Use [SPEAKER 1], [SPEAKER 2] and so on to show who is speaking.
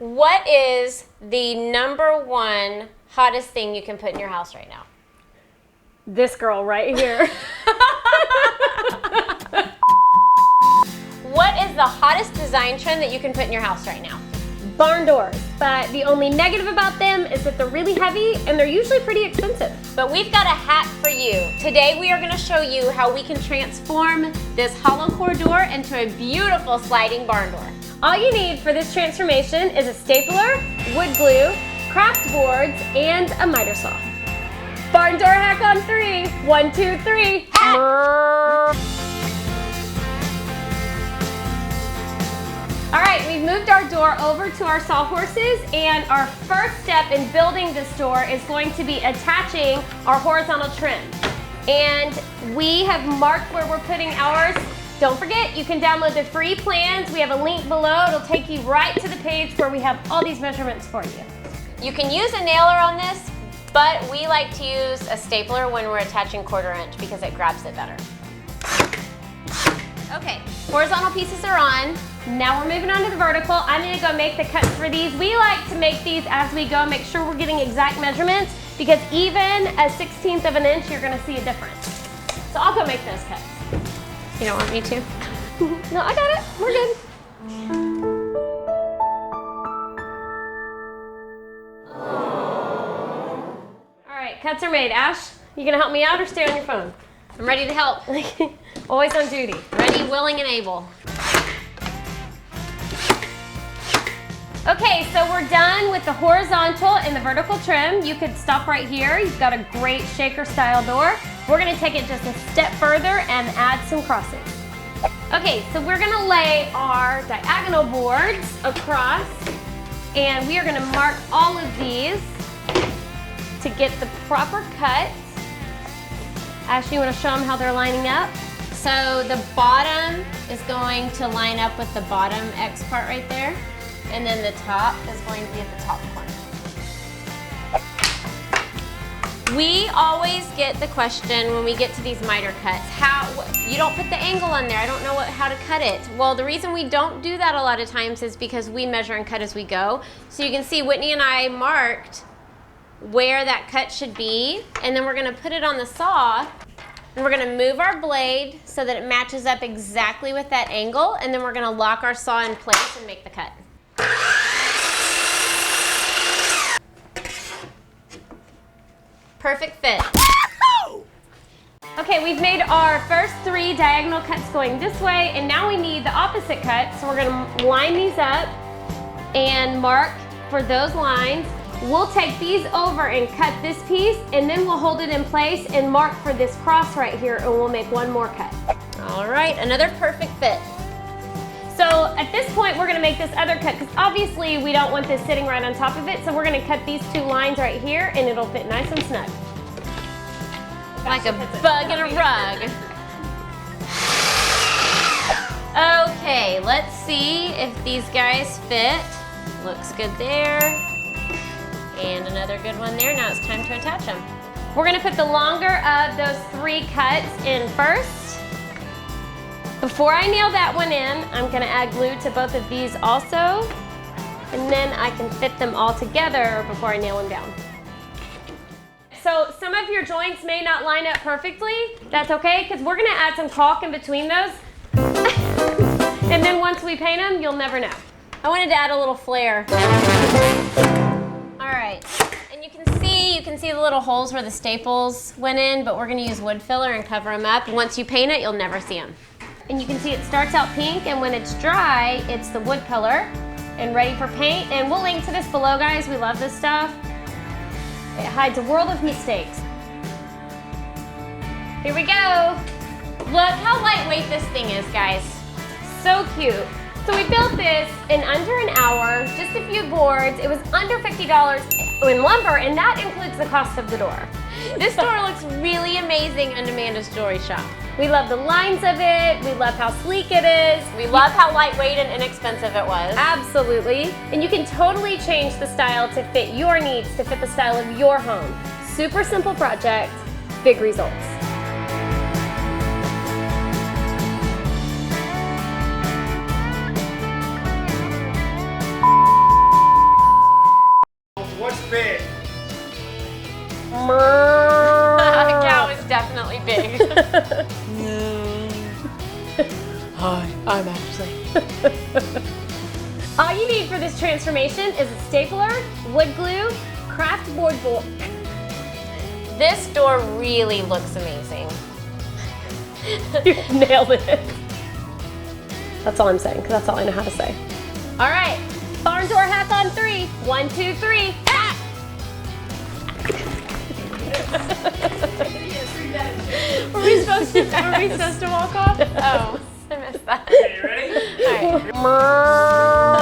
[SPEAKER 1] What is the #1 hottest thing you can put in your house right now?
[SPEAKER 2] This girl right here.
[SPEAKER 1] What is the hottest design trend that you can put in your house right now?
[SPEAKER 2] Barn doors, but the only negative about them is that they're really heavy and they're usually pretty expensive.
[SPEAKER 1] But we've got a hack for you. Today we are going to show you how we can transform this hollow core door into a beautiful sliding barn door.
[SPEAKER 2] All you need for this transformation is a stapler, wood glue, craft boards, and a miter saw. Barn door hack on 3. 1, 2, 3. All right, we've moved our door over to our sawhorses, and our first step in building this door is going to be attaching our horizontal trim. And we have marked where we're putting ours. Don't forget, you can download the free plans. We have a link below. It'll take you right to the page where we have all these measurements for you.
[SPEAKER 1] You can use a nailer on this, but we like to use a stapler when we're attaching 1/4 inch because it grabs it better. Okay, horizontal pieces are on.
[SPEAKER 2] Now we're moving on to the vertical. I'm gonna go make the cuts for these. We like to make these as we go, make sure we're getting exact measurements, because even a 1/16 of an inch, you're gonna see a difference. So I'll go make those cuts.
[SPEAKER 1] You don't want me to?
[SPEAKER 2] No, I got it, we're good. All right, cuts are made. Ash, you gonna help me out or stay on your phone?
[SPEAKER 1] I'm ready to help.
[SPEAKER 2] Always on duty.
[SPEAKER 1] Ready, willing, and able.
[SPEAKER 2] Okay, so we're done with the horizontal and the vertical trim. You could stop right here. You've got a great shaker style door. We're gonna take it just a step further and add some crossings. Okay, so we're gonna lay our diagonal boards across, and we are gonna mark all of these to get the proper cut. Ashley, you wanna show them how they're lining up?
[SPEAKER 1] So the bottom is going to line up with the bottom X part right there. And then the top is going to be at the top corner. We always get the question when we get to these miter cuts, you don't put the angle on there, I don't know how to cut it. Well, the reason we don't do that a lot of times is because we measure and cut as we go. So you can see Whitney and I marked where that cut should be, and then we're gonna put it on the saw, and we're gonna move our blade so that it matches up exactly with that angle, and then we're gonna lock our saw in place and make the cut. Perfect fit.
[SPEAKER 2] Okay, we've made our first 3 diagonal cuts going this way, and now we need the opposite cut. So we're gonna line these up and mark for those lines. We'll take these over and cut this piece, and then we'll hold it in place and mark for this cross right here, and we'll make one more cut.
[SPEAKER 1] All right, another perfect fit.
[SPEAKER 2] So at this point, we're gonna make this other cut, because obviously we don't want this sitting right on top of it, so we're gonna cut these 2 lines right here, and it'll fit nice and snug.
[SPEAKER 1] Like a bug in a rug. Okay, let's see if these guys fit. Looks good there. And another good one there. Now it's time to attach them.
[SPEAKER 2] We're gonna put the longer of those 3 cuts in first. Before I nail that one in, I'm gonna add glue to both of these also, and then I can fit them all together before I nail them down. So some of your joints may not line up perfectly. That's okay, because we're gonna add some caulk in between those. And then once we paint them, you'll never know.
[SPEAKER 1] I wanted to add a little flair. All right, and you can see the little holes where the staples went in, but we're gonna use wood filler and cover them up. Once you paint it, you'll never see them.
[SPEAKER 2] And you can see it starts out pink, and when it's dry, it's the wood color and ready for paint. And we'll link to this below, guys. We love this stuff. It hides a world of mistakes. Here we go.
[SPEAKER 1] Look how lightweight this thing is, guys.
[SPEAKER 2] So cute. So we built this in under an hour, just a few boards. It was under $50 in lumber, and that includes the cost of the door.
[SPEAKER 1] This door looks really amazing in Amanda's Jewelry Shop.
[SPEAKER 2] We love the lines of it. We love how sleek it is.
[SPEAKER 1] We love how lightweight and inexpensive it was.
[SPEAKER 2] Absolutely. And you can totally change the style to fit your needs, to fit the style of your home. Super simple project, big results.
[SPEAKER 1] time, actually.
[SPEAKER 2] All you need for this transformation is a stapler, wood glue, craft board bolt.
[SPEAKER 1] This door really looks amazing.
[SPEAKER 2] You nailed it. That's all I'm saying, because that's all I know how to say. All right, barn door hack on 3. 1, 2, 3, hack! Were we supposed to walk off?
[SPEAKER 1] Oh, I missed that.
[SPEAKER 3] Okay, you ready?
[SPEAKER 1] All right.